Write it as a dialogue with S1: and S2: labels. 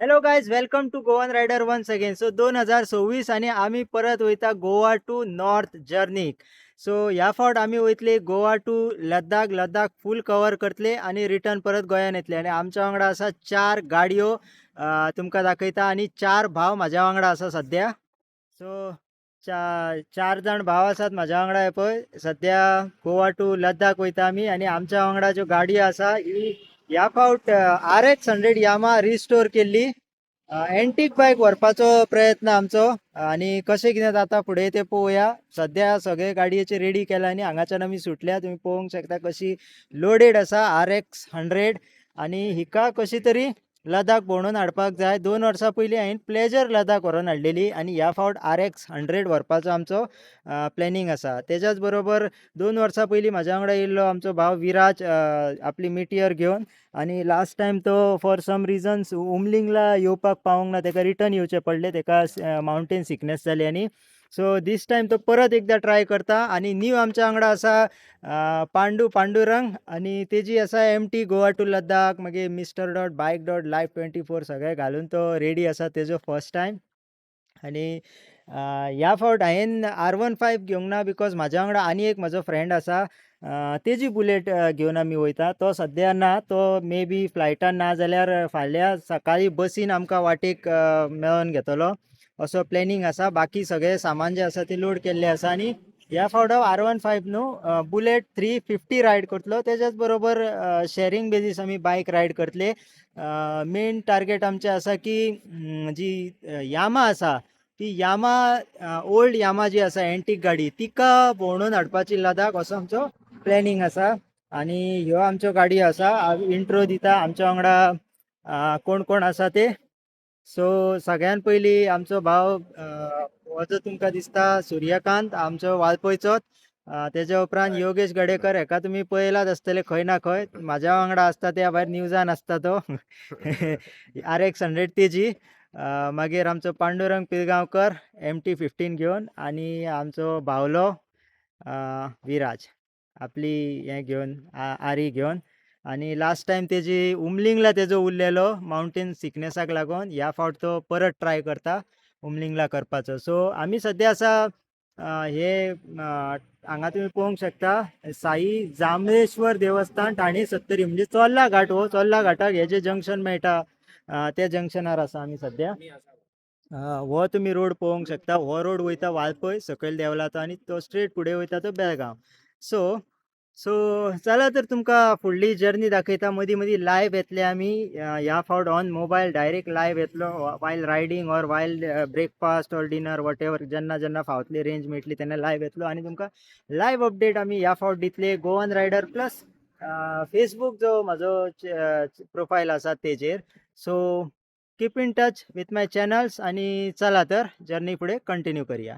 S1: Hello guys, welcome to Goan rider once again. So 2026 आणि आम्ही परत वयता गोवा टू नॉर्थ जर्नीक. सो ह्या फावट आम्ही वयतले Goa to Ladakh full cover करतले आणि रिटर्न परत गोंयान येतले. आणि आमच्या वांगडा असा 4 गाडयो तुमकां दाखयता आणि 4 भाव म्हाज्या वांगडा आसा सध्या. सो चार जाण भाव आसात म्हाज्या वांगडा. हे पळय सध्या गोवा टू लद्दाख वयता आमी आणि आमच्या वांगडा ज्यो गाडयो आसा ही ह्या फावट RX 100 यामा रिस्टोर केल्ली एंटीक बायक व्हरपाचो प्रयत्न आमचो. आणि कशें कितें जाता फुडें तें पळोवया. सध्या सगळे गाडयेचे रेडी केला आनी हांगाच्यान आमी सुटल्या. तुमी पळोवंक शकता कशी लोडेड आसा RX 100. आणि हिका कशी तरी लदाख भोंवडून हाडपाक जाय. 2 वर्सां पयलीं हांवें प्लेजर लदाख व्हरोन हाडलेली आणि ह्या फावट RX 100 व्हरपाचो आमचो प्लॅनिंग आसा. तेच्याच बरोबर 2 वर्सां पयलीं म्हाज्या वांगडा येयल्लो आमचो भाव विराज आपली मिटियर घेवन. आणि लास्ट टायम तो फॉर सम रिजन्स उमलिंगला येवपाक पावूंक ना, ताका रिटर्न येवचें पडलें. ताका मावंटेन सिकनेस जाली. आणि सो दीस टायम तो परत एकदा ट्राय करता. आणि न्यू आमच्या वांगडा आसा पांडुरंग आणि तेजी आसा MT गोवा टू लद्दाख. मागीर मिस्टर डॉट बायक डॉट लायफ 24 सगळें घालून तो रेडी आसा. तेजो फर्स्ट टायम. आणि ह्या फावट हांवें R15 घेवंक ना, बिकॉज म्हाज्या वांगडा आनी एक म्हजो फ्रेंड आसा. तेजी बुलेट घेवन आमी वयता. तो सद्या ना, तो मे बी फ्लायटान ना जाल्यार फाल्यां सकाळीं बसीन आमकां वाटेक मेळोन घेतलो असो प्लॅनिंग आसा. बाकी सगळें सामान जें आसा तें लोड केल्लें आसा. आणि ह्या फावट हांव R15 न्हू बुलेट 350 रायड करतलो. तेच्याच बरोबर शेअरिंग बेजीस आमी बायक रायड करतले. मेन टार्गेट आमचें आसा की जी यामा आसा ती यामा ओल्ड यामा जी आसा एंटीक गाडी तिका भोंवडून हाडपाची लदाख असो आमचो प्लॅनिंग आसा. आणि ह्यो आमच्यो गाडयो आसा. हांव इंट्रो दिता आमच्या वांगडा कोण कोण आसा ते. सो सगळ्यान पयलीं आमचो भाव हो जो तुमकां दिसता सूर्यकांत, आमचो वाळपयचोच. तेच्या उपरांत योगेश गडेकर, हेका तुमी पळयलाच आसतले खंय ना खंय. म्हाज्या वांगडा आसता त्या भायर न्यूजान आसता तो. RX 100 तेजी. मागीर आमचो पांडुरंग पिलगांवकर MT 15 घेवन. आणि आमचो भावलो विराज आपली हें घेवन आरी घेवन. आणि लास्ट टायम तेजी उमलिंगला तेजो उरलेलो मावंटेन सिकनेसाक लागून. ह्या फावट तो परत ट्राय करता उमलिंगला करपाचो. सो आमी सद्या आसा हांगा तुमी पळोवंक शकता साई जांबळेश्वर देवस्थान ठाणे 70 म्हणजे चोर्ला घाट. हो चोर्ला घाटाक हे जे जंक्शन मेळटा त्या जंक्शनार आसा आमी सद्या. हो तुमी रोड पळोवंक शकता. हो रोड वयता वाळपय सकयल देंवला तो आणि तो स्ट्रेट फुडें वयता तो बेळगांव. सो सो चला तर तुमकां फुडली जर्नी दाखयता. मदीं मदीं लायव्ह येतले आमी. ह्या फावट ऑन मोबायल डायरेक्ट लायव्ह येतलो while riding or while breakfast or dinner whatever जेन्ना जेन्ना फावतली रेंज मेळटली तेन्ना लायव्ह येतलो. आणि तुमकां लायव्ह अपडेट आमी ह्या फावट दितले गोवन रायडर प्लस फेसबूक जो म्हाजो प्रोफायल आसा तेजेर. So keep in touch with my channels. आणि चला तर जर्नी फुडें कंटिन्यू करूया.